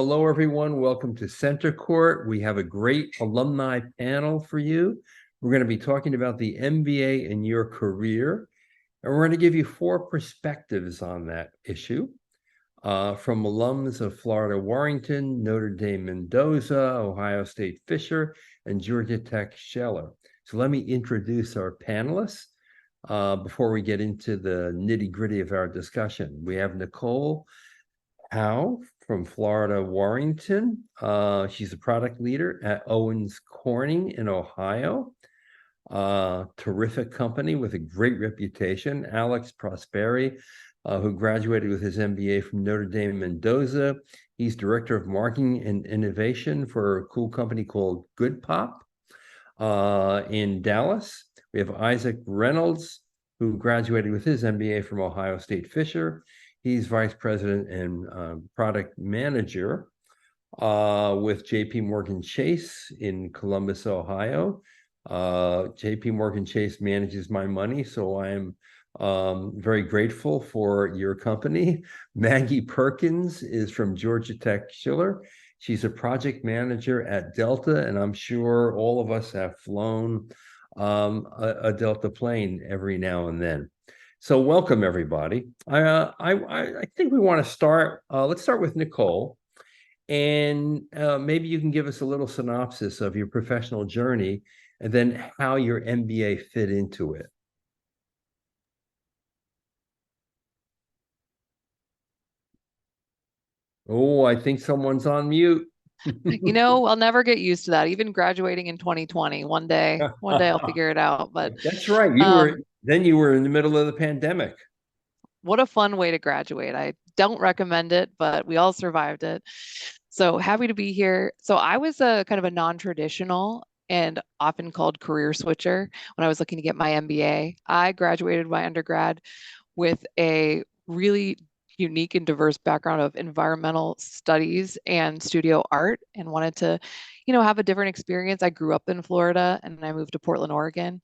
hello, everyone. Welcome to Center Court. We have a great alumni panel for you. We're going to be talking about the MBA in your career, and we're going to give you 4 perspectives on that issue from alums of Florida Warrington, Notre Dame Mendoza, Ohio State Fisher, and Georgia Tech Scheller. So let me introduce our panelists before we get into the nitty-gritty of our discussion. We have Nicole from Florida Warrington. She's a product leader at Owens Corning in Ohio. Terrific company with a great reputation. Alex Prosperi, who graduated with his MBA from Notre Dame Mendoza. He's director of marketing and innovation for a cool company called Good Pop in Dallas. We have Isaac Reynolds, who graduated with his MBA from Ohio State Fisher. He's vice president and product manager with JP Morgan Chase in Columbus, Ohio. JP Morgan Chase manages my money, so I am very grateful for your company. Maggie Perkins is from Georgia Tech Schiller. She's a project manager at Delta, and I'm sure all of us have flown a Delta plane every now and then. So welcome, everybody. I think we want to start, let's start with Nicole. And maybe you can give us a little synopsis of your professional journey and then how your MBA fit into it. Oh, I think someone's on mute. You know, I'll never get used to that. Even graduating in 2020, one day I'll figure it out. But that's right. You were in the middle of the pandemic. What a fun way to graduate. I don't recommend it, but we all survived it. So happy to be here. So I was a kind of a non-traditional and often called career switcher when I was looking to get my MBA. I graduated my undergrad with a really unique and diverse background of environmental studies and studio art and wanted to, have a different experience. I grew up in Florida and I moved to Portland, Oregon.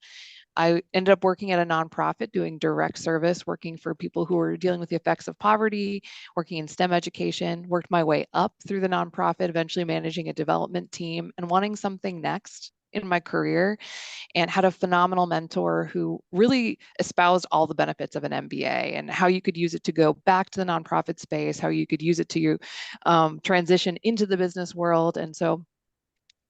I ended up working at a nonprofit doing direct service, working for people who were dealing with the effects of poverty, working in STEM education, worked my way up through the nonprofit, eventually managing a development team and wanting something next in my career, and had a phenomenal mentor who really espoused all the benefits of an MBA and how you could use it to go back to the nonprofit space, how you could use it to transition into the business world. And so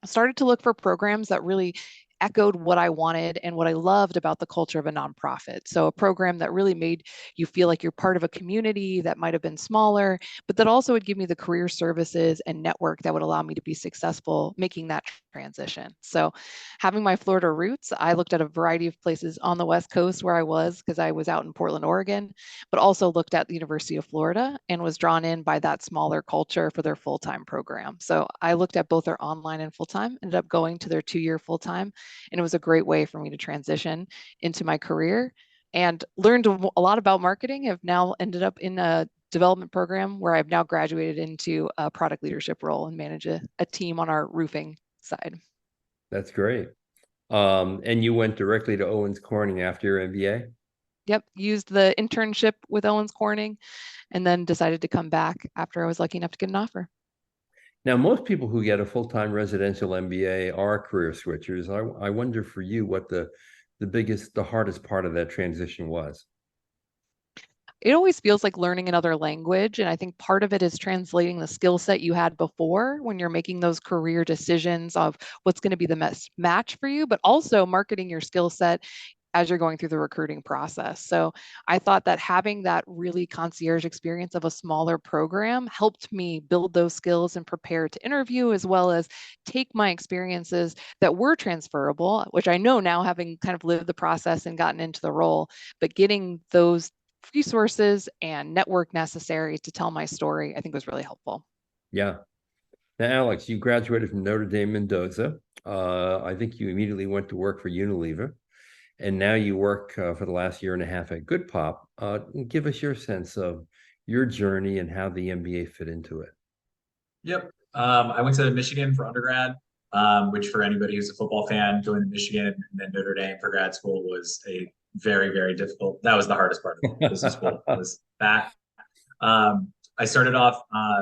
I started to look for programs that really echoed what I wanted and what I loved about the culture of a nonprofit. So a program that really made you feel like you're part of a community that might have been smaller, but that also would give me the career services and network that would allow me to be successful making that transition. So having my Florida roots, I looked at a variety of places on the West Coast where I was because I was out in Portland, Oregon, but also looked at the University of Florida and was drawn in by that smaller culture for their full-time program. So I looked at both their online and full-time, ended up going to their 2-year full-time. And it was a great way for me to transition into my career and learned a lot about marketing. Have now ended up in a development program where I've now graduated into a product leadership role and manage a team on our roofing side. That's great. And you went directly to Owens Corning after your MBA? Yep, used the internship with Owens Corning and then decided to come back after I was lucky enough to get an offer. Now, most people who get a full-time residential MBA are career switchers. I wonder for you what the hardest part of that transition was. It always feels like learning another language. And I think part of it is translating the skill set you had before when you're making those career decisions of what's going to be the best match for you, but also marketing your skill set as you're going through the recruiting process. So I thought that having that really concierge experience of a smaller program helped me build those skills and prepare to interview, as well as take my experiences that were transferable, which I know now having kind of lived the process and gotten into the role, but getting those resources and network necessary to tell my story, I think was really helpful. Yeah. Now, Alex, you graduated from Notre Dame Mendoza. I think you immediately went to work for Unilever. And now you work for the last year and a half at Good Pop. Give us your sense of your journey and how the MBA fit into it. Yep. I went to Michigan for undergrad, which for anybody who's a football fan, going to Michigan and then Notre Dame for grad school was a very, very difficult. That was the hardest part of the business school was that. I started off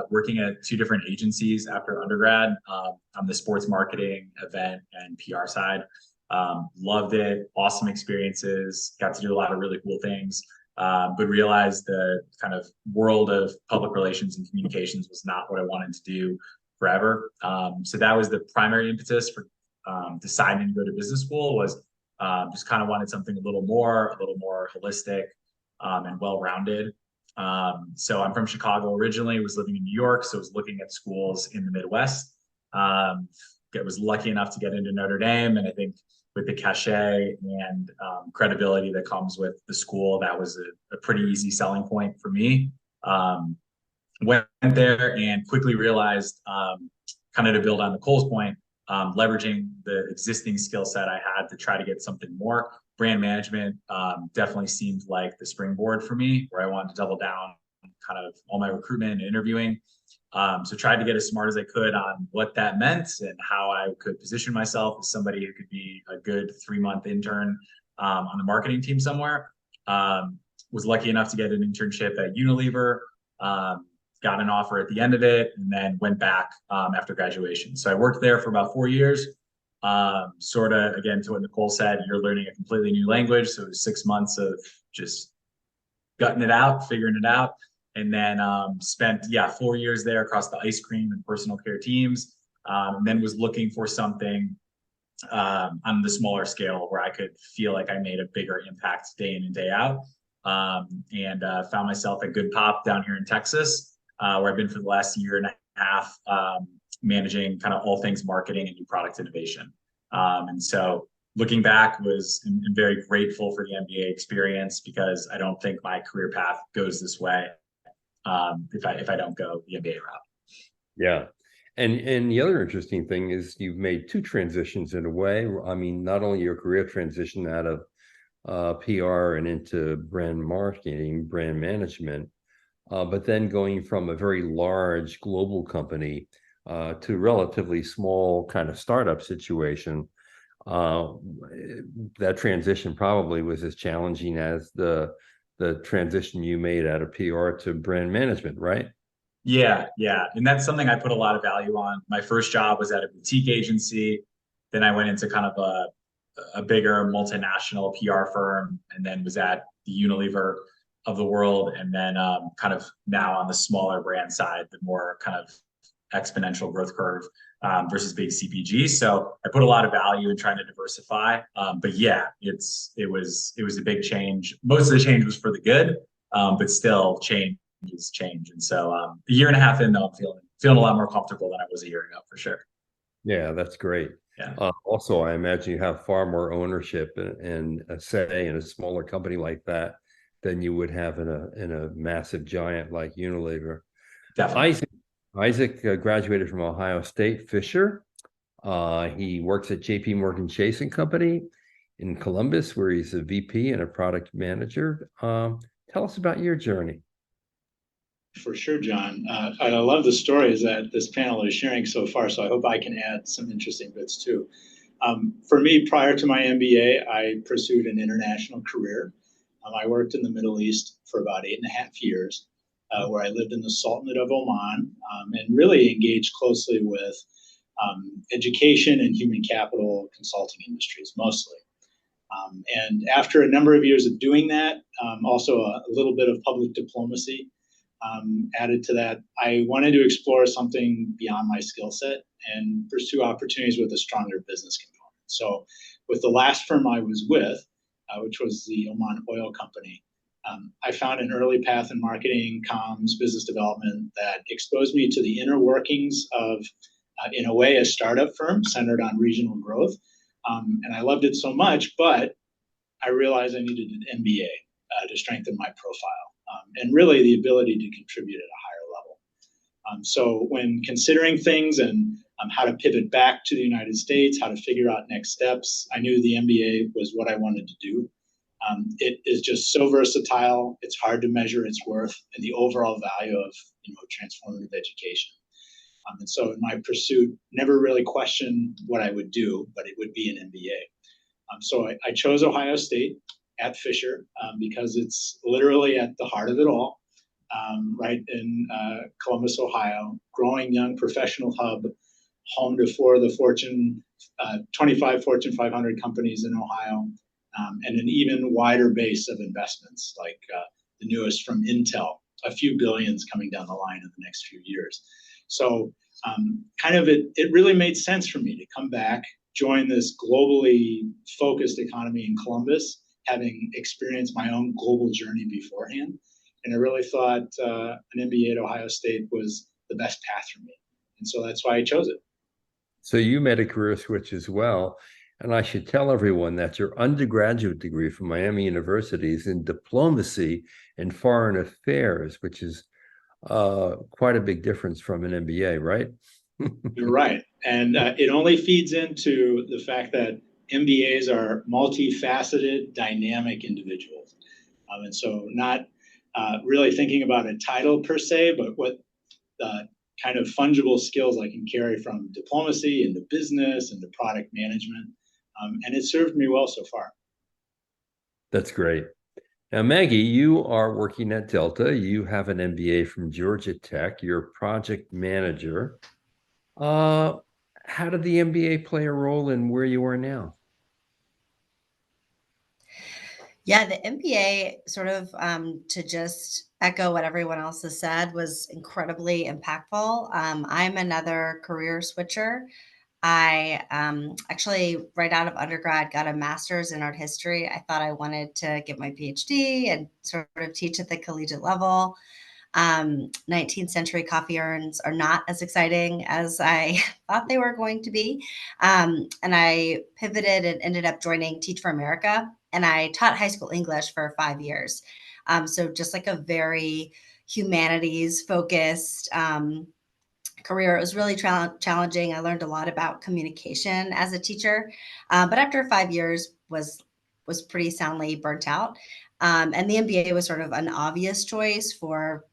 working at 2 different agencies after undergrad on the sports marketing, event, and PR side. Loved it, awesome experiences, got to do a lot of really cool things, but realized the kind of world of public relations and communications was not what I wanted to do forever. So that was the primary impetus for deciding to go to business school, was just kind of wanted something a little more holistic and well-rounded. So I'm from Chicago originally, was living in New York, so was looking at schools in the Midwest. I was lucky enough to get into Notre Dame, and I think with the cachet and credibility that comes with the school, that was a pretty easy selling point for me. Went there and quickly realized, kind of to build on Nicole's point, leveraging the existing skill set I had to try to get something more. Brand management definitely seemed like the springboard for me, where I wanted to double down kind of all my recruitment and interviewing. So tried to get as smart as I could on what that meant and how I could position myself as somebody who could be a good 3-month intern on the marketing team somewhere. Was lucky enough to get an internship at Unilever, got an offer at the end of it, and then went back after graduation. So I worked there for about 4 years. Sort of, again, to what Nicole said, you're learning a completely new language. So it was 6 months of just gutting it out, figuring it out. And then spent 4 years there across the ice cream and personal care teams. And then was looking for something on the smaller scale where I could feel like I made a bigger impact day in and day out. And found myself at Good Pop down here in Texas, where I've been for the last year and a half, managing kind of all things marketing and new product innovation. And so looking back, I'm very grateful for the MBA experience, because I don't think my career path goes this way if I don't go the MBA route. Yeah. And the other interesting thing is you've made 2 transitions in a way. I mean, not only your career transition out of PR and into brand marketing, brand management, but then going from a very large global company to a relatively small kind of startup situation. That transition probably was as challenging as the transition you made out of PR to brand management, right? Yeah. And that's something I put a lot of value on. My first job was at a boutique agency. Then I went into kind of a bigger multinational PR firm, and then was at the Unilever of the world. And then kind of now on the smaller brand side, the more kind of exponential growth curve versus big CPG. So I put a lot of value in trying to diversify. But yeah, it was a big change. Most of the change was for the good, but still change is change. And so a year and a half in, though, I'm feeling a lot more comfortable than I was a year ago, for sure. Yeah, that's great. Yeah. Also, I imagine you have far more ownership and a say in a smaller company like that than you would have in a massive giant like Unilever. Definitely. Isaac graduated from Ohio State Fisher. He works at JP Morgan Chase and Company in Columbus, where he's a VP and a product manager. Tell us about your journey. For sure, John. I love the stories that this panel is sharing so far, so I hope I can add some interesting bits too. For me, prior to my MBA, I pursued an international career. I worked in the Middle East for about 8.5 years, where I lived in the Sultanate of Oman, and really engaged closely with education and human capital consulting industries, mostly. And after a number of years of doing that, also a little bit of public diplomacy added to that, I wanted to explore something beyond my skill set and pursue opportunities with a stronger business component. So with the last firm I was with, which was the Oman Oil Company, I found an early path in marketing, comms, business development that exposed me to the inner workings of, in a way, a startup firm centered on regional growth. And I loved it so much, but I realized I needed an MBA to strengthen my profile, and really the ability to contribute at a higher level. So when considering things and how to pivot back to the United States, how to figure out next steps, I knew the MBA was what I wanted to do. It is just so versatile. It's hard to measure its worth and the overall value of transformative education. And so in my pursuit, never really questioned what I would do, but it would be an MBA. So I chose Ohio State at Fisher because it's literally at the heart of it all. right in Columbus, Ohio, growing young professional hub, home to 4 of the 25 Fortune 500 companies in Ohio, and an even wider base of investments, like the newest from Intel, a few billions coming down the line in the next few years. So it really made sense for me to come back, join this globally focused economy in Columbus, having experienced my own global journey beforehand. And I really thought an MBA at Ohio State was the best path for me. And so that's why I chose it. So you made a career switch as well. And I should tell everyone that your undergraduate degree from Miami University is in diplomacy and foreign affairs, which is quite a big difference from an MBA, right? You're right. And it only feeds into the fact that MBAs are multifaceted, dynamic individuals. And so not really thinking about a title per se, but what kind of fungible skills I can carry from diplomacy into business into product management. And it served me well so far. That's great. Now, Maggie, you are working at Delta. You have an MBA from Georgia Tech. You're a project manager. How did the MBA play a role in where you are now? Yeah, the MBA sort of, to just echo what everyone else has said, was incredibly impactful. I'm another career switcher. I actually, right out of undergrad, got a master's in art history. I thought I wanted to get my PhD and sort of teach at the collegiate level. 19th century coffee urns are not as exciting as I thought they were going to be. And I pivoted and ended up joining Teach for America. And I taught high school English for 5 years. So just like a very humanities focused career. It was really challenging. I learned a lot about communication as a teacher, but after 5 years was pretty soundly burnt out. And the MBA was sort of an obvious choice for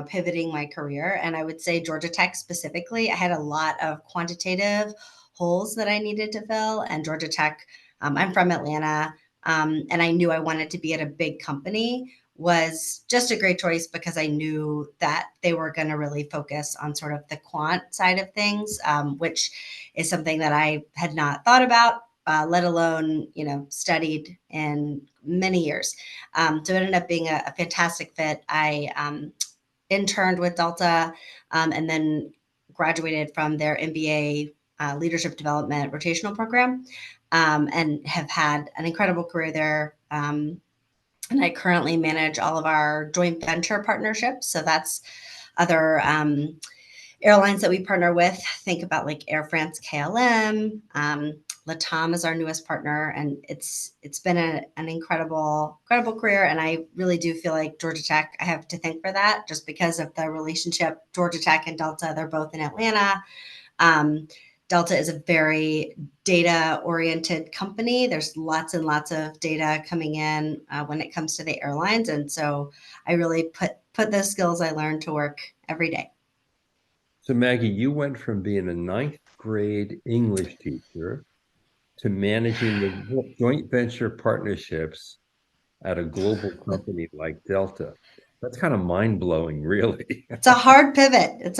pivoting my career. And I would say Georgia Tech specifically, I had a lot of quantitative holes that I needed to fill. And Georgia Tech, I'm from Atlanta, and I knew I wanted to be at a big company, was just a great choice because I knew that they were going to really focus on sort of the quant side of things, which is something that I had not thought about, let alone, studied in many years. So it ended up being a fantastic fit. I interned with Delta and then graduated from their MBA leadership development rotational program, and have had an incredible career there. And I currently manage all of our joint venture partnerships. So that's other airlines that we partner with. Think about like Air France, KLM. Latam is our newest partner, and it's been an incredible career. And I really do feel like Georgia Tech, I have to thank for that, just because of the relationship. Georgia Tech and Delta, they're both in Atlanta. Delta is a very data-oriented company. There's lots and lots of data coming in when it comes to the airlines. And so I really put those skills I learned to work every day. So Maggie, you went from being a 9th grade English teacher to managing the joint venture partnerships at a global company like Delta. That's kind of mind-blowing, really. It's a hard pivot.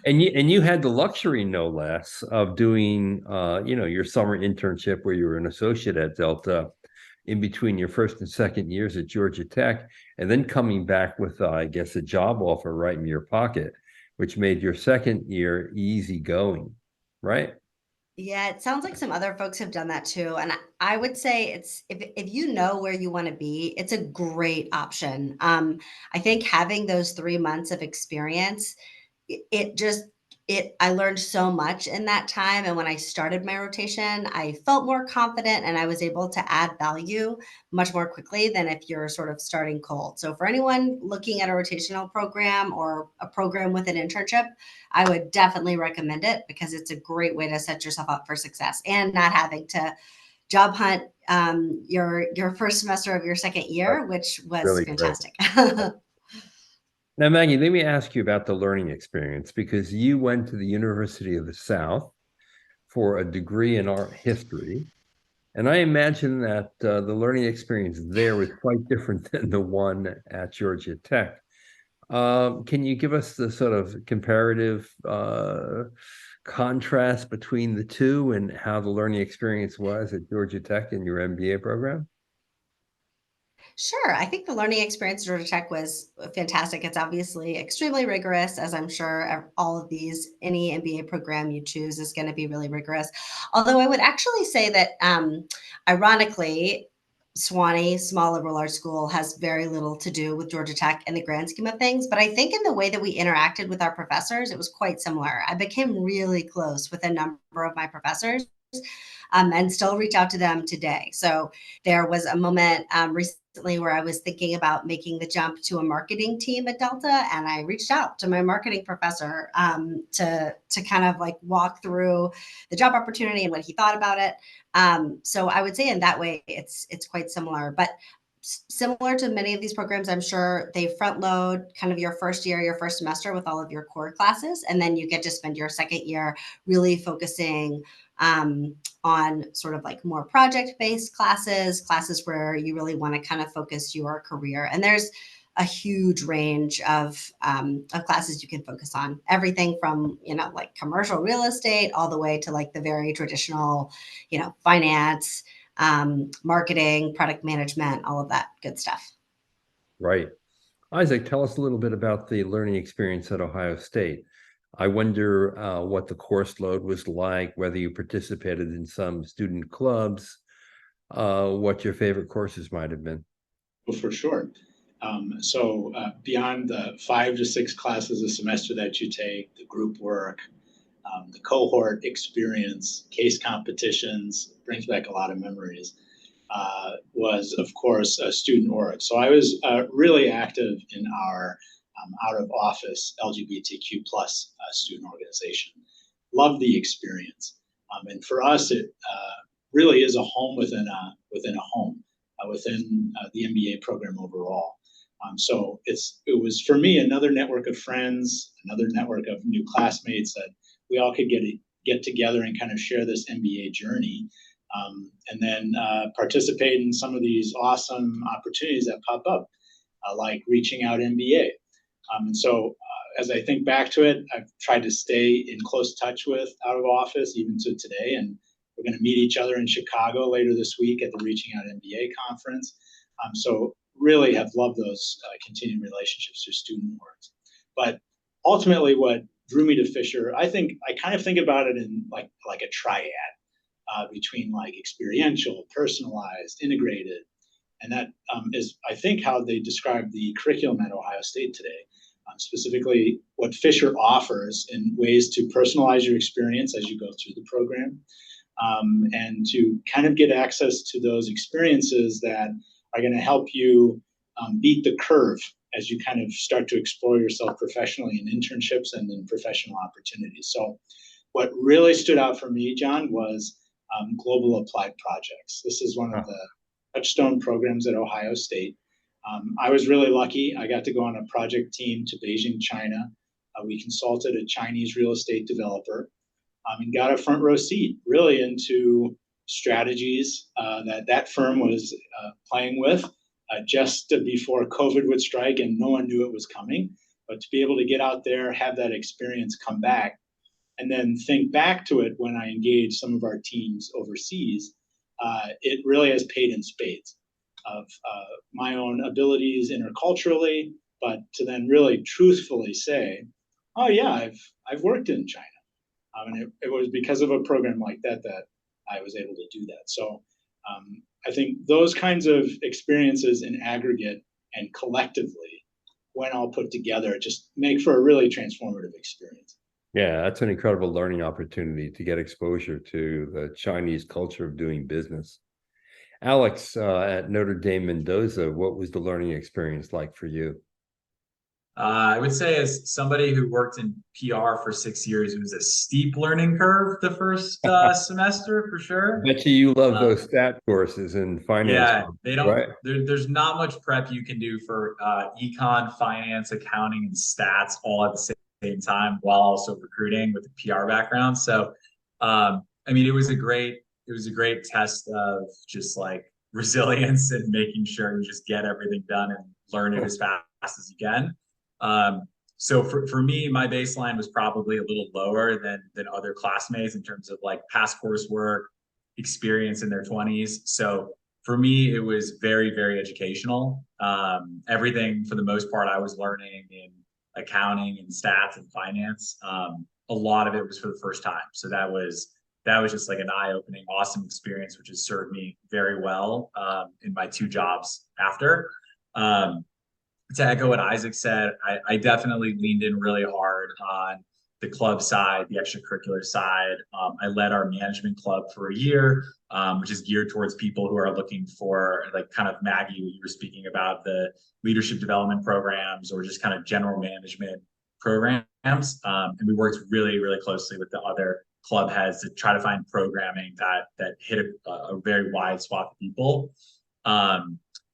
And you had the luxury, no less, of doing your summer internship where you were an associate at Delta in between your first and second years at Georgia Tech, and then coming back with, I guess, a job offer right in your pocket, which made your second year easy going, right? Yeah, it sounds like some other folks have done that too. And I would say it's if you know where you want to be, it's a great option. I think having those 3 months of experience, I learned so much in that time. And when I started my rotation, I felt more confident and I was able to add value much more quickly than if you're sort of starting cold. So for anyone looking at a rotational program or a program with an internship, I would definitely recommend it because it's a great way to set yourself up for success and not having to job hunt your first semester of your second year, which was really fantastic. Now, Maggie, let me ask you about the learning experience, because you went to the University of the South for a degree in art history. And I imagine that the learning experience there was quite different than the one at Georgia Tech. Can you give us the sort of comparative contrast between the two and how the learning experience was at Georgia Tech in your MBA program? Sure. I think the learning experience at Georgia Tech was fantastic. It's obviously extremely rigorous, as I'm sure all of these, any MBA program you choose is going to be really rigorous. Although I would actually say that, ironically, Sewanee, small liberal arts school, has very little to do with Georgia Tech in the grand scheme of things. But I think in the way that we interacted with our professors, it was quite similar. I became really close with a number of my professors, and still reach out to them today. So there was a moment recently where I was thinking about making the jump to a marketing team at Delta, and I reached out to my marketing professor to kind of like walk through the job opportunity and what he thought about it. So I would say in that way, it's quite similar, but similar to many of these programs, I'm sure they front load kind of your first year, your first semester with all of your core classes, and then you get to spend your second year really focusing on sort of like more project-based classes where you really want to kind of focus your career. And there's a huge range of classes you can focus on, everything from, like commercial real estate all the way to like the very traditional, finance, marketing, product management, all of that good stuff. Right. Isaac, tell us a little bit about the learning experience at Ohio State. I wonder what the course load was like, whether you participated in some student clubs, what your favorite courses might have been. Well, for sure. So beyond the 5 to 6 classes a semester that you take, the group work, the cohort experience, case competitions, brings back a lot of memories, was, of course, student org. So I was really active in our out of office LGBTQ plus student organization. Loved the experience. And for us, it really is a home within a home, within the MBA program overall. So it was for me another network of friends, another network of new classmates that we all could get together and kind of share this MBA journey, and then participate in some of these awesome opportunities that pop up, like Reaching Out MBA. And so as I think back to it, I've tried to stay in close touch with out of office even to today, and we're going to meet each other in Chicago later this week at the Reaching Out MBA conference. So really have loved those continued relationships through student orgs. But ultimately, what drew me to Fisher, I kind of think about it in like a triad between like experiential, personalized, integrated, and that is, I think, how they describe the curriculum at Ohio State today. Specifically, what Fisher offers in ways to personalize your experience as you go through the program, and to kind of get access to those experiences that are going to help you beat the curve as you kind of start to explore yourself professionally in internships and in professional opportunities. So what really stood out for me, John, was global applied projects. This is one of the touchstone programs at Ohio State. I was really lucky. I got to go on a project team to Beijing, China. We consulted a Chinese real estate developer and got a front row seat really into strategies that firm was playing with just before COVID would strike, and no one knew it was coming. But to be able to get out there, have that experience, come back, and then think back to it when I engage some of our teams overseas, it really has paid in spades of my own abilities interculturally, but to then really truthfully say, oh yeah, I've worked in China. And it was because of a program like that I was able to do that. So I think those kinds of experiences in aggregate and collectively, when all put together, just make for a really transformative experience. Yeah, that's an incredible learning opportunity to get exposure to the Chinese culture of doing business. Alex, at Notre Dame Mendoza, what was the learning experience like for you? I would say, as somebody who worked in PR for 6 years, it was a steep learning curve the first semester for sure. Bet you love those stat courses in finance. Yeah, they don't. Right? There's not much prep you can do for econ, finance, accounting, and stats all at the same time while also recruiting with a PR background. So, I mean, it was a great it was a great test of just like resilience and making sure you just get everything done and learn it as fast as you can. So for me, my baseline was probably a little lower than other classmates in terms of like past coursework, experience in their 20s. So for me, it was very, very educational. Everything for the most part, I was learning in accounting and stats and finance. A lot of it was for the first time. So that was just like an eye-opening, awesome experience, which has served me very well in my 2 jobs after. To echo what Isaac said, I definitely leaned in really hard on the club side, the extracurricular side. I led our management club for a year, which is geared towards people who are looking for, like kind of Maggie, what you were speaking about, the leadership development programs or just kind of general management programs. And we worked really, really closely with the other club heads to try to find programming that hit a very wide swath of people.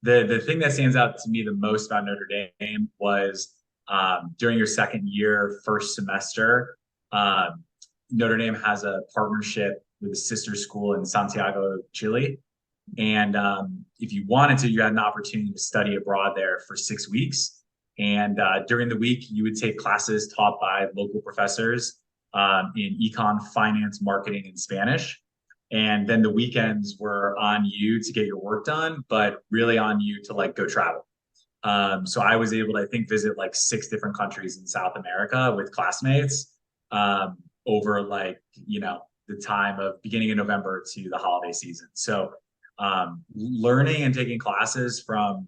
The thing that stands out to me the most about Notre Dame was during your second year, first semester, Notre Dame has a partnership with a sister school in Santiago, Chile. And if you wanted to, you had an opportunity to study abroad there for 6 weeks. And during the week, you would take classes taught by local professors in econ, finance, marketing, and Spanish. And then the weekends were on you to get your work done, but really on you to like go travel. So I was able to, I think, visit like 6 different countries in South America with classmates over like, the time of beginning of November to the holiday season. So learning and taking classes from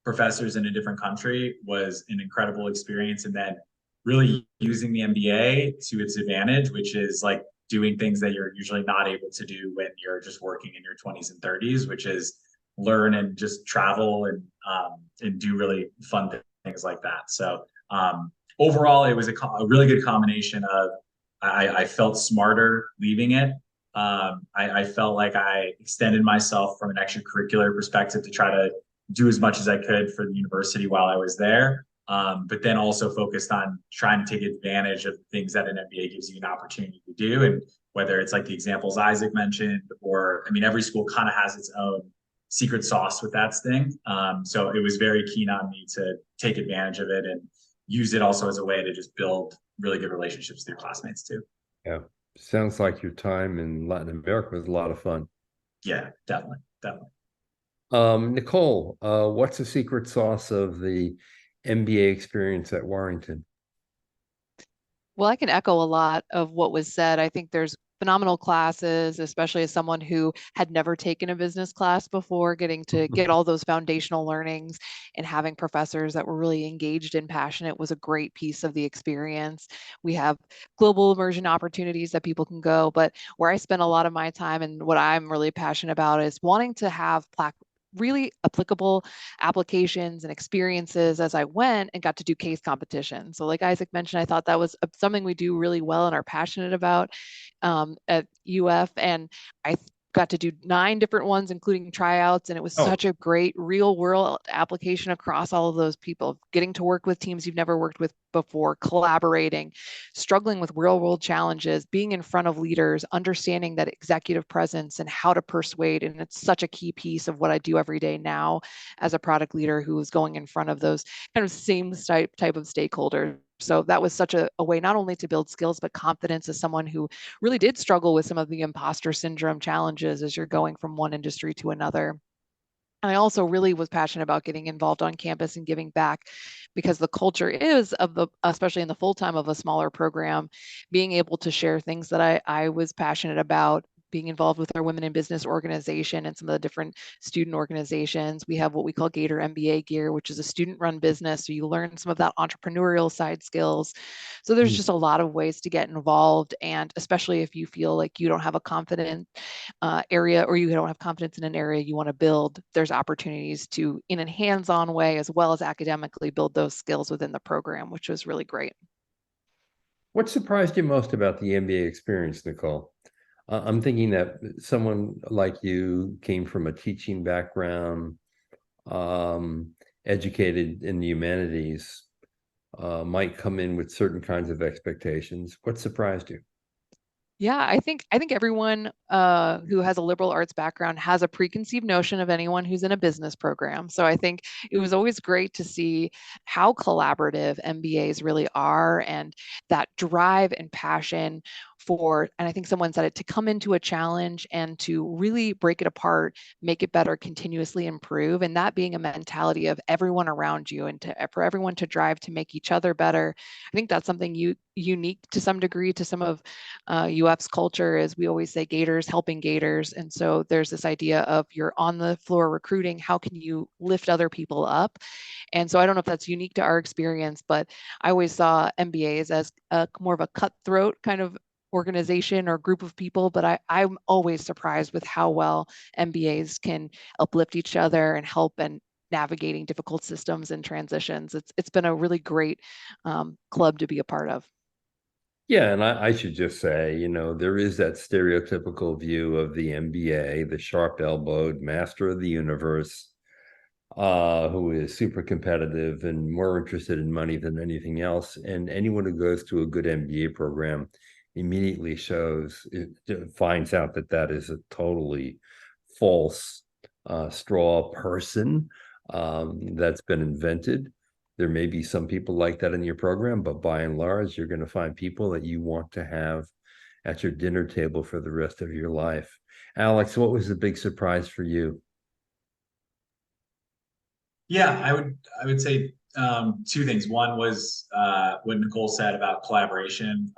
professors in a different country was an incredible experience. And then really using the MBA to its advantage, which is like doing things that you're usually not able to do when you're just working in your 20s and 30s, which is learn and just travel and do really fun things like that. So overall, it was a really good combination of I felt smarter leaving it. I felt like I extended myself from an extracurricular perspective to try to do as much as I could for the university while I was there. But then also focused on trying to take advantage of things that an MBA gives you an opportunity to do. And whether it's like the examples Isaac mentioned, or, I mean, every school kind of has its own secret sauce with that thing. So it was very keen on me to take advantage of it and use it also as a way to just build really good relationships with your classmates too. Yeah. Sounds like your time in Latin America was a lot of fun. Yeah, definitely. Nicole, what's the secret sauce of the MBA experience at Warrington? Well, I can echo a lot of what was said. I think there's phenomenal classes, especially as someone who had never taken a business class before, getting to get all those foundational learnings and having professors that were really engaged and passionate was a great piece of the experience. We have global immersion opportunities that people can go, but where I spend a lot of my time and what I'm really passionate about is wanting to have really applicable applications and experiences as I went and got to do case competition. So like Isaac mentioned, I thought that was something we do really well and are passionate about at UF. And I got to do 9 different ones, including tryouts. And it was such a great real world application across all of those people, getting to work with teams you've never worked with before, collaborating, struggling with real world challenges, being in front of leaders, understanding that executive presence and how to persuade. And it's such a key piece of what I do every day now as a product leader who is going in front of those kind of same type of stakeholders. So that was such a way not only to build skills, but confidence as someone who really did struggle with some of the imposter syndrome challenges as you're going from one industry to another. And I also really was passionate about getting involved on campus and giving back because the culture is especially in the full time of a smaller program, being able to share things that I was passionate about, being involved with our Women in Business organization and some of the different student organizations. We have what we call Gator MBA Gear, which is a student-run business. So you learn some of that entrepreneurial side skills. So there's just a lot of ways to get involved. And especially if you feel like you don't have a confident area or you don't have confidence in an area you want to build, there's opportunities to, in a hands-on way, as well as academically, build those skills within the program, which was really great. What surprised you most about the MBA experience, Nicole? I'm thinking that someone like you came from a teaching background, educated in the humanities, might come in with certain kinds of expectations. What surprised you? Yeah, I think everyone who has a liberal arts background has a preconceived notion of anyone who's in a business program. So I think it was always great to see how collaborative MBAs really are and that drive and passion for, and I think someone said it, to come into a challenge and to really break it apart, make it better, continuously improve, and that being a mentality of everyone around you and for everyone to drive to make each other better. I think that's something unique to some degree to some of UF's culture. Is we always say Gators helping Gators. And so there's this idea of you're on the floor recruiting, how can you lift other people up? And so I don't know if that's unique to our experience, but I always saw MBAs as more of a cutthroat kind of organization or group of people, but I'm always surprised with how well MBAs can uplift each other and help and navigating difficult systems and transitions. It's been a really great club to be a part of. Yeah, and I should just say, there is that stereotypical view of the MBA, the sharp-elbowed master of the universe, who is super competitive and more interested in money than anything else. And anyone who goes to a good MBA program immediately finds out that that is a totally false straw person that's been invented. There may be some people like that in your program, but by and large, you're going to find people that you want to have at your dinner table for the rest of your life. Alex, what was the big surprise for you? Yeah, I would say two things. One was what Nicole said about collaboration.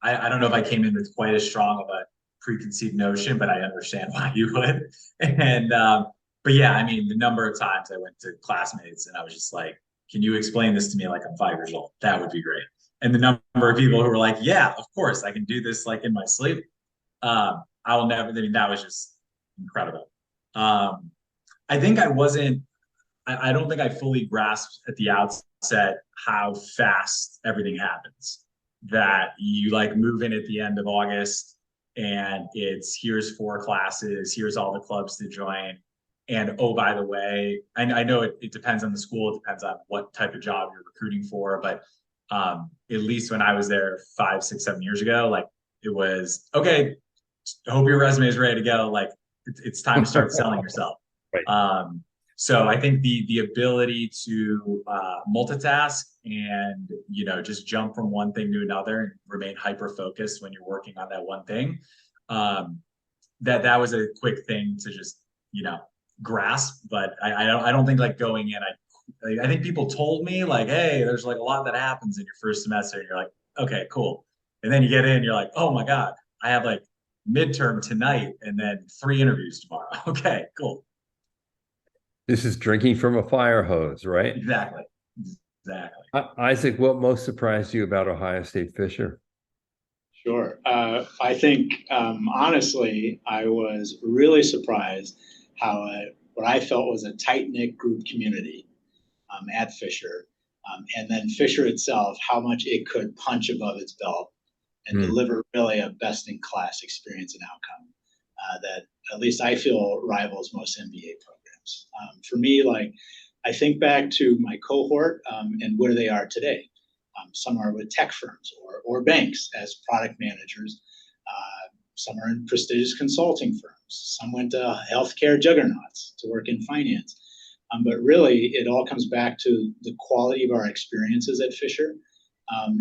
I don't know if I came in with quite as strong of a preconceived notion, but I understand why you would. And but yeah, I mean, the number of times I went to classmates and I was just like, can you explain this to me like I'm 5 years old? That would be great. And the number of people who were like, yeah, of course, I can do this like in my sleep. I will never, I mean, that was just incredible. I think I don't think I fully grasped at the outset how fast everything happens. That you like move in at the end of August and it's here's 4 classes, here's all the clubs to join. And oh, by the way, I know it depends on the school, it depends on what type of job you're recruiting for, but at least when I was there 5, 6, 7 years ago, like it was, okay, I hope your resume is ready to go. Like it's time to start selling yourself. Right. So I think the ability to multitask and just jump from one thing to another and remain hyper focused when you're working on that one thing, that was a quick thing to just grasp. But I don't think like going in, I think people told me like, hey, there's like a lot that happens in your first semester, and you're like, okay, cool. And then you get in, you're like, oh my God, I have like midterm tonight and then 3 interviews tomorrow. Okay, cool. This is drinking from a fire hose, right? Exactly. Isaac, what most surprised you about Ohio State Fisher? Sure. I think, honestly, I was really surprised how what I felt was a tight-knit group community at Fisher. And then Fisher itself, how much it could punch above its belt and deliver really a best-in-class experience and outcome that at least I feel rivals most MBA programs. For me, like, I think back to my cohort and where they are today. Some are with tech firms or banks as product managers. Some are in prestigious consulting firms. Some went to healthcare juggernauts to work in finance. But really, it all comes back to the quality of our experiences at Fisher,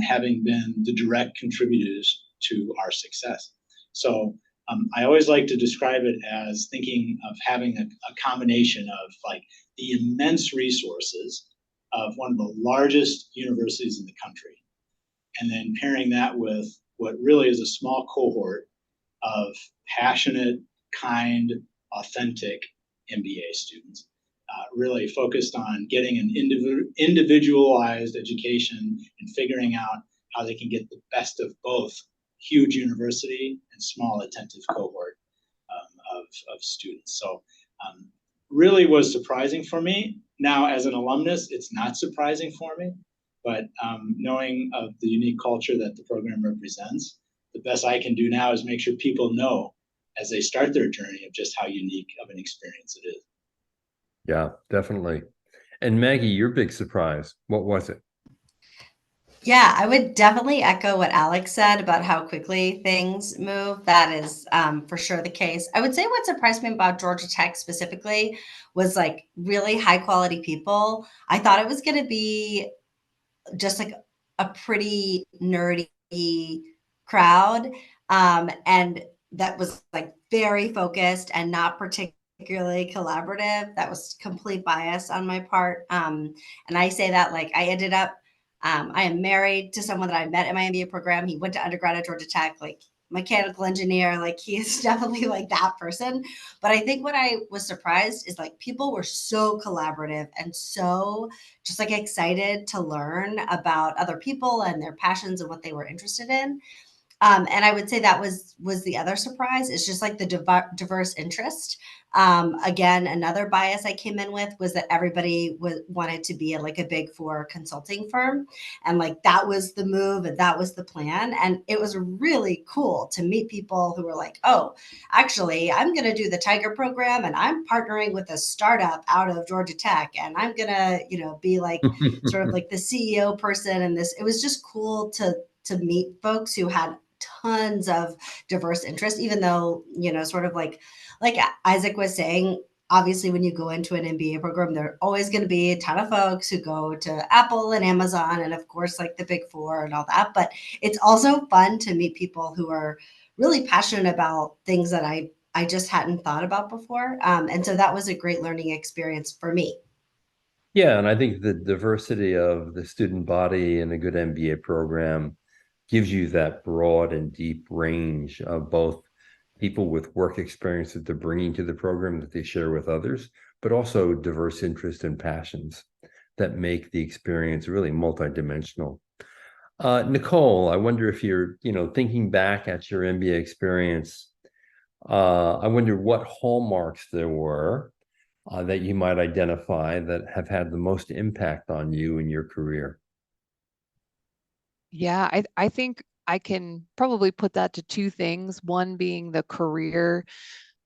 having been the direct contributors to our success. So I always like to describe it as thinking of having a combination of like the immense resources of one of the largest universities in the country, and then pairing that with what really is a small cohort of passionate, kind, authentic MBA students, really focused on getting an individualized education and figuring out how they can get the best of both huge university and small attentive cohort of students. So really was surprising for me. Now, as an alumnus, it's not surprising for me, but knowing of the unique culture that the program represents, the best I can do now is make sure people know as they start their journey of just how unique of an experience it is. Yeah, definitely. And Maggie, your big surprise, what was it? Yeah, I would definitely echo what Alex said about how quickly things move. That is for sure the case. I would say what surprised me about Georgia Tech specifically was like really high quality people. I thought it was going to be just like a pretty nerdy crowd. And that was like very focused and not particularly collaborative. That was complete bias on my part. And I say that like I ended up, I am married to someone that I met in my MBA program. He went to undergrad at Georgia Tech, like mechanical engineer. Like he is definitely like that person. But I think what I was surprised is like people were so collaborative and so just like excited to learn about other people and their passions and what they were interested in. And I would say that was the other surprise. It's just like the diverse interest. Again, another bias I came in with was that everybody wanted to be like a big four consulting firm, and like that was the move and that was the plan. And it was really cool to meet people who were like, "Oh, actually, I'm going to do the Tiger program, and I'm partnering with a startup out of Georgia Tech, and I'm gonna, be like sort of like the CEO person." And this, it was just cool to meet folks who had tons of diverse interests, even though, sort of like Isaac was saying, obviously when you go into an MBA program, there are always going to be a ton of folks who go to Apple and Amazon and of course like the big four and all that. But it's also fun to meet people who are really passionate about things that I just hadn't thought about before. And so that was a great learning experience for me. Yeah, and I think the diversity of the student body in a good MBA program gives you that broad and deep range of both people with work experience that they're bringing to the program that they share with others, but also diverse interests and passions that make the experience really multidimensional. Nicole, I wonder if you're, thinking back at your MBA experience, I wonder what hallmarks there were that you might identify that have had the most impact on you in your career. Yeah, I think I can probably put that to two things. One being the career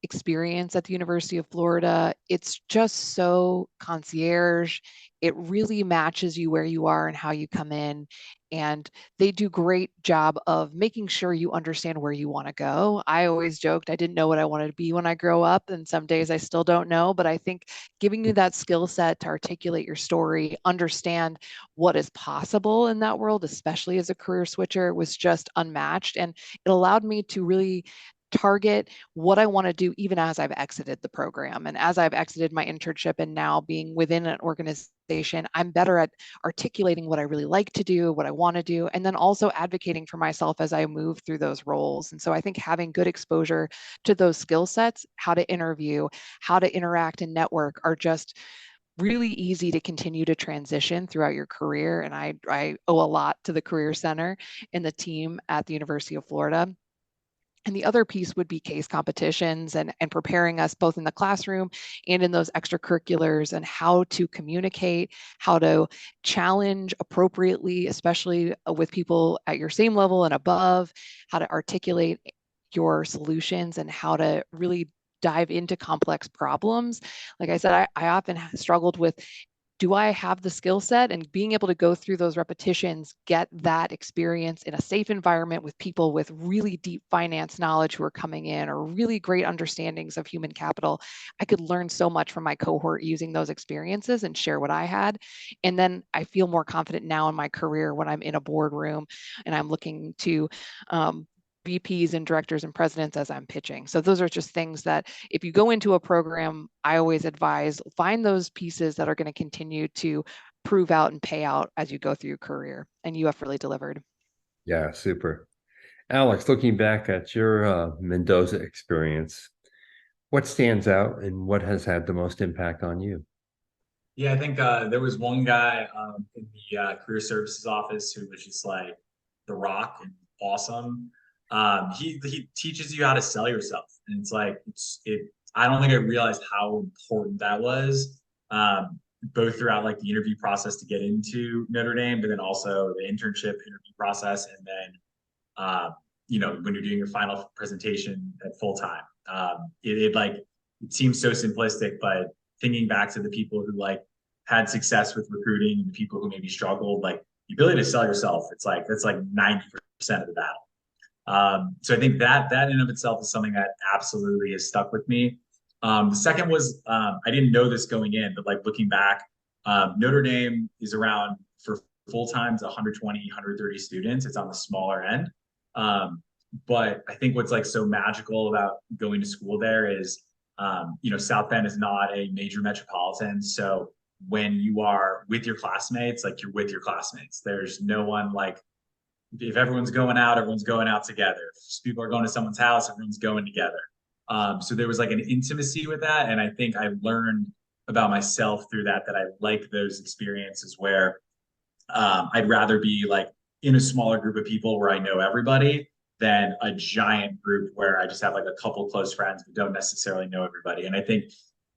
experience at the University of Florida. It's just so concierge. It really matches you where you are and how you come in. And they do great job of making sure you understand where you want to go. I always joked I didn't know what I wanted to be when I grow up, and some days I still don't know. But I think giving you that skill set to articulate your story, understand what is possible in that world, especially as a career switcher, was just unmatched. And it allowed me to really target what I want to do even as I've exited the program and as I've exited my internship and now being within an organization, I'm better at articulating what I really like to do, what I want to do, and then also advocating for myself as I move through those roles. And so I think having good exposure to those skill sets, how to interview, how to interact and network are just really easy to continue to transition throughout your career. And I owe a lot to the Career Center and the team at the University of Florida. And the other piece would be case competitions and preparing us both in the classroom and in those extracurriculars and how to communicate, how to challenge appropriately, especially with people at your same level and above, how to articulate your solutions and how to really dive into complex problems. Like I said, I often struggled with, do I have the skill set? And being able to go through those repetitions, get that experience in a safe environment with people with really deep finance knowledge who are coming in or really great understandings of human capital. I could learn so much from my cohort using those experiences and share what I had. And then I feel more confident now in my career when I'm in a boardroom and I'm looking to VPs and directors and presidents as I'm pitching. So those are just things that if you go into a program, I always advise find those pieces that are going to continue to prove out and pay out as you go through your career. And you have really delivered. Yeah, super. Alex, looking back at your Mendoza experience, what stands out and what has had the most impact on you? Yeah, I think there was one guy in the career services office who was just like the rock and awesome. He teaches you how to sell yourself, and it's like it. I don't think I realized how important that was, both throughout like the interview process to get into Notre Dame, but then also the internship interview process, and then when you're doing your final presentation at full time. It seems so simplistic, but thinking back to the people who like had success with recruiting and the people who maybe struggled, like the ability to sell yourself, that's like 90% of the battle. So I think that in and of itself is something that absolutely has stuck with me. The second was, I didn't know this going in, but like looking back, Notre Dame is around for full times 120, 130 students. It's on the smaller end. But I think what's like so magical about going to school there is, South Bend is not a major metropolitan. So when you are with your classmates, like you're with your classmates, there's no one like, if everyone's going out together. If people are going to someone's house, everyone's going together. So there was like an intimacy with that. And I think I learned about myself through that I like those experiences where I'd rather be like in a smaller group of people where I know everybody than a giant group where I just have like a couple close friends but don't necessarily know everybody. And I think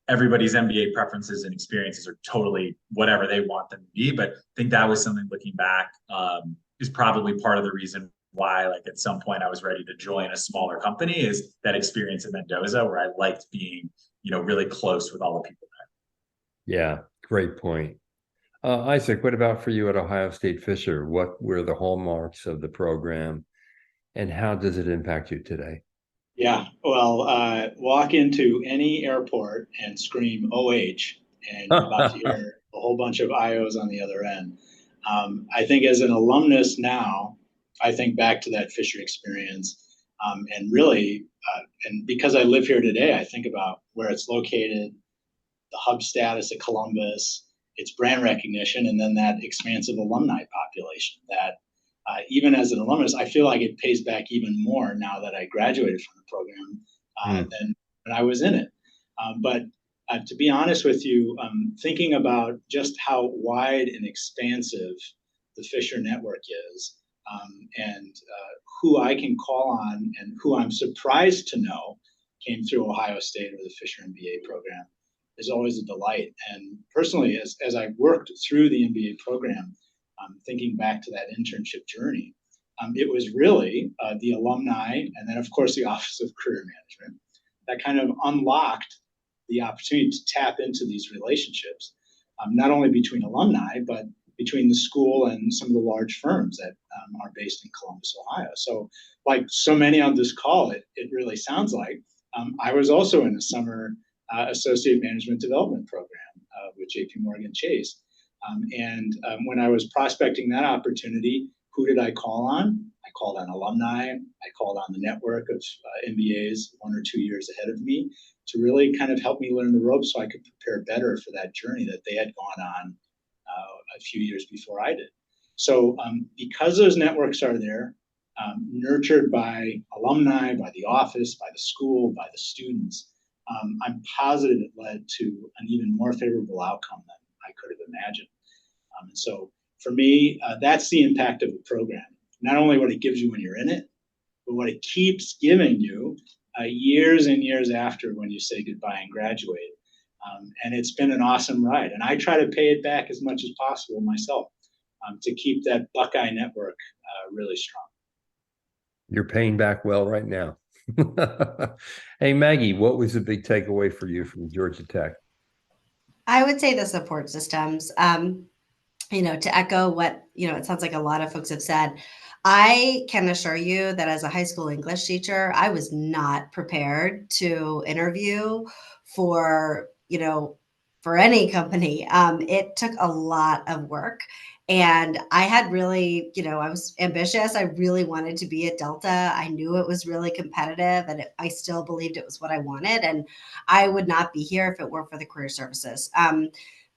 everybody's MBA preferences and experiences are totally whatever they want them to be. But I think that was something looking back is probably part of the reason why, like at some point I was ready to join a smaller company, is that experience in Mendoza where I liked being, really close with all the people there. Yeah, great point. Isaac, what about for you at Ohio State Fisher? What were the hallmarks of the program and how does it impact you today? Yeah, well, walk into any airport and scream OH, and you're about to hear a whole bunch of IOs on the other end. I think as an alumnus now, I think back to that Fisher experience, and really, and because I live here today, I think about where it's located, the hub status of Columbus, its brand recognition, and then that expansive alumni population that even as an alumnus, I feel like it pays back even more now that I graduated from the program than when I was in it. But to be honest with you, thinking about just how wide and expansive the Fisher network is, and who I can call on and who I'm surprised to know came through Ohio State or the Fisher MBA program is always a delight. And personally, as I worked through the MBA program, thinking back to that internship journey, it was really the alumni and then, of course, the Office of Career Management that kind of unlocked the opportunity to tap into these relationships, not only between alumni, but between the school and some of the large firms that are based in Columbus, Ohio. So like so many on this call, it really sounds like I was also in a summer associate management development program with JP Morgan Chase. And when I was prospecting that opportunity, who did I call on? I called on alumni. I called on the network of MBAs 1 or 2 years ahead of me to really kind of help me learn the ropes so I could prepare better for that journey that they had gone on a few years before I did. So because those networks are there, nurtured by alumni, by the office, by the school, by the students, I'm positive it led to an even more favorable outcome than I could have imagined. And so for me, that's the impact of a program. Not only what it gives you when you're in it, but what it keeps giving you years and years after when you say goodbye and graduate. And it's been an awesome ride. And I try to pay it back as much as possible myself to keep that Buckeye network really strong. You're paying back well right now. Hey, Maggie, what was the big takeaway for you from Georgia Tech? I would say the support systems. To echo what, it sounds like a lot of folks have said, I can assure you that as a high school English teacher, I was not prepared to interview for, for any company. It took a lot of work. And I had really, I was ambitious. I really wanted to be at Delta. I knew it was really competitive and I still believed it was what I wanted. And I would not be here if it weren't for the career services.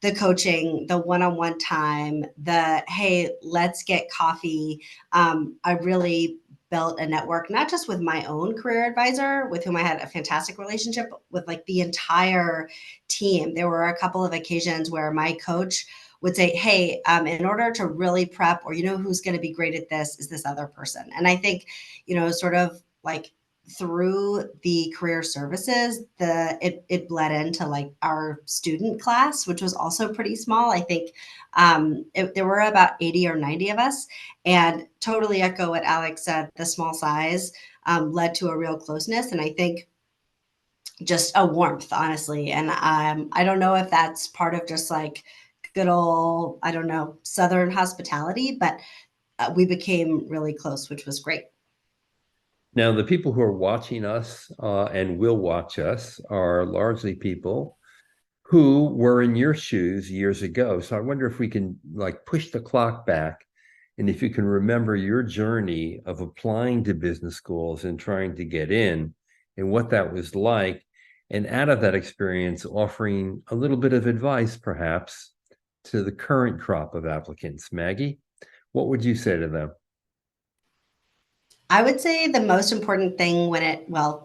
The coaching, the one-on-one time, the, hey, let's get coffee. I really built a network, not just with my own career advisor, with whom I had a fantastic relationship, but with like the entire team. There were a couple of occasions where my coach would say, hey, in order to really prep, or who's going to be great at this is this other person. And I think, sort of like through the career services, it bled into like our student class, which was also pretty small. I think there were about 80 or 90 of us, and totally echo what Alex said. The small size led to a real closeness, and I think just a warmth, honestly. And I don't know if that's part of just like good old, I don't know, Southern hospitality, but we became really close, which was great. Now, the people who are watching us and will watch us are largely people who were in your shoes years ago. So I wonder if we can like push the clock back, and if you can remember your journey of applying to business schools and trying to get in and what that was like. And out of that experience, offering a little bit of advice, perhaps, to the current crop of applicants. Maggie, what would you say to them? I would say the most important thing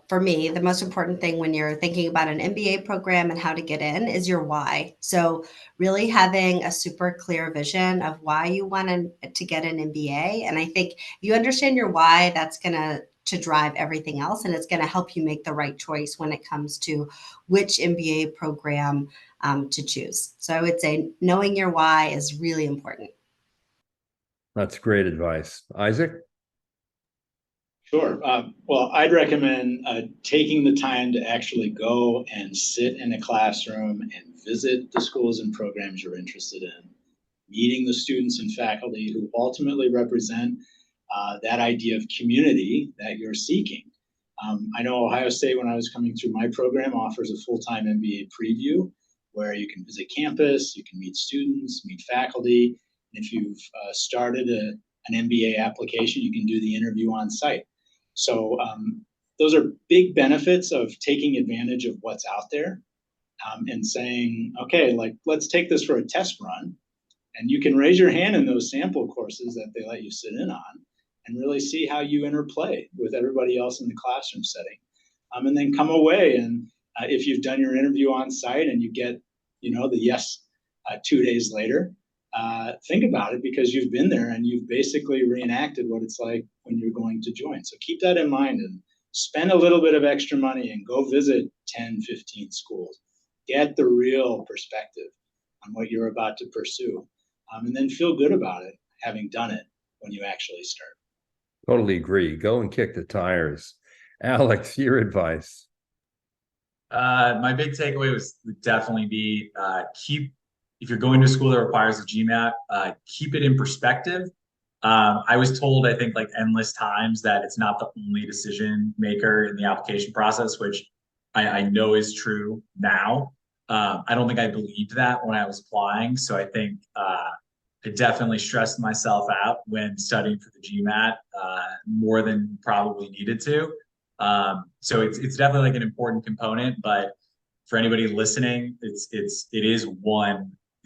for me, the most important thing when you're thinking about an MBA program and how to get in is your why. So really having a super clear vision of why you want to get an MBA. And I think if you understand your why, that's going to drive everything else. And it's going to help you make the right choice when it comes to which MBA program to choose. So I would say knowing your why is really important. That's great advice. Isaac? Sure. Well, I'd recommend taking the time to actually go and sit in a classroom and visit the schools and programs you're interested in, meeting the students and faculty who ultimately represent that idea of community that you're seeking. I know Ohio State, when I was coming through my program, offers a full-time MBA preview where you can visit campus, you can meet students, meet faculty. And if you've started an MBA application, you can do the interview on site. So those are big benefits of taking advantage of what's out there and saying, okay, like, let's take this for a test run. And you can raise your hand in those sample courses that they let you sit in on and really see how you interplay with everybody else in the classroom setting. And then come away, and if you've done your interview on site and you get, the yes 2 days later, think about it, because you've been there and you've basically reenacted what it's like when you're going to join. So keep that in mind and spend a little bit of extra money and go visit 10, 15 schools. Get the real perspective on what you're about to pursue, and then feel good about it, having done it when you actually start. Totally agree. Go and kick the tires. Alex, your advice. My big takeaway would definitely be if you're going to a school that requires a GMAT, keep it in perspective. I was told, I think, like endless times, that it's not the only decision maker in the application process, which I know is true now. I don't think I believed that when I was applying. So I think I definitely stressed myself out when studying for the GMAT more than probably needed to. So it's definitely like an important component, but for anybody listening, it's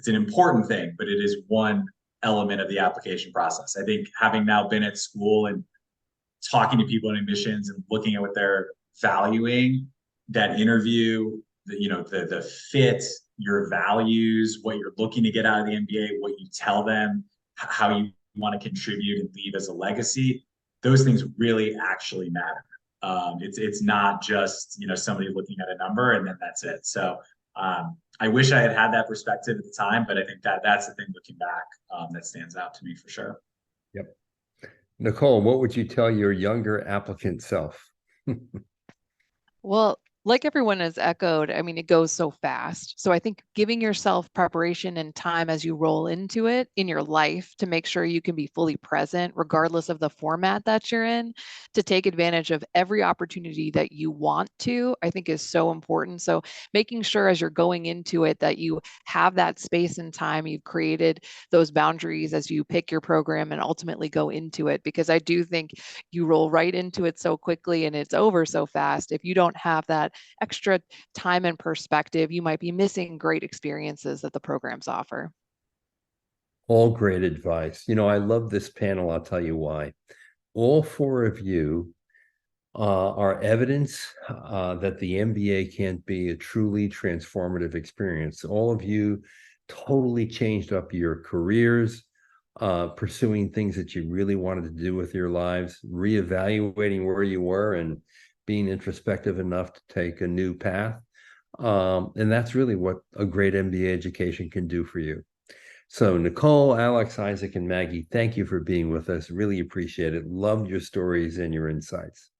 an important thing, but it is one element of the application process. I think, having now been at school and talking to people in admissions and looking at what they're valuing, that interview, the fit, your values, what you're looking to get out of the MBA, what you tell them, how you want to contribute and leave as a legacy, those things really actually matter. It's not just, somebody looking at a number and then that's it. So I wish I had that perspective at the time, but I think that's the thing looking back that stands out to me for sure. Yep. Nicole, what would you tell your younger applicant self? Well, like everyone has echoed, I mean, it goes so fast. So I think giving yourself preparation and time as you roll into it in your life to make sure you can be fully present, regardless of the format that you're in, to take advantage of every opportunity that you want to, I think is so important. So making sure as you're going into it that you have that space and time, you've created those boundaries as you pick your program and ultimately go into it, because I do think you roll right into it so quickly and it's over so fast. If you don't have that extra time and perspective, you might be missing great experiences that the programs offer. All great advice. I love this panel. I'll tell you why. All four of you are evidence that the MBA can be a truly transformative experience. All of you totally changed up your careers, pursuing things that you really wanted to do with your lives, reevaluating where you were, and being introspective enough to take a new path. And that's really what a great MBA education can do for you. So Nicole, Alex, Isaac, and Maggie, thank you for being with us. Really appreciate it. Loved your stories and your insights.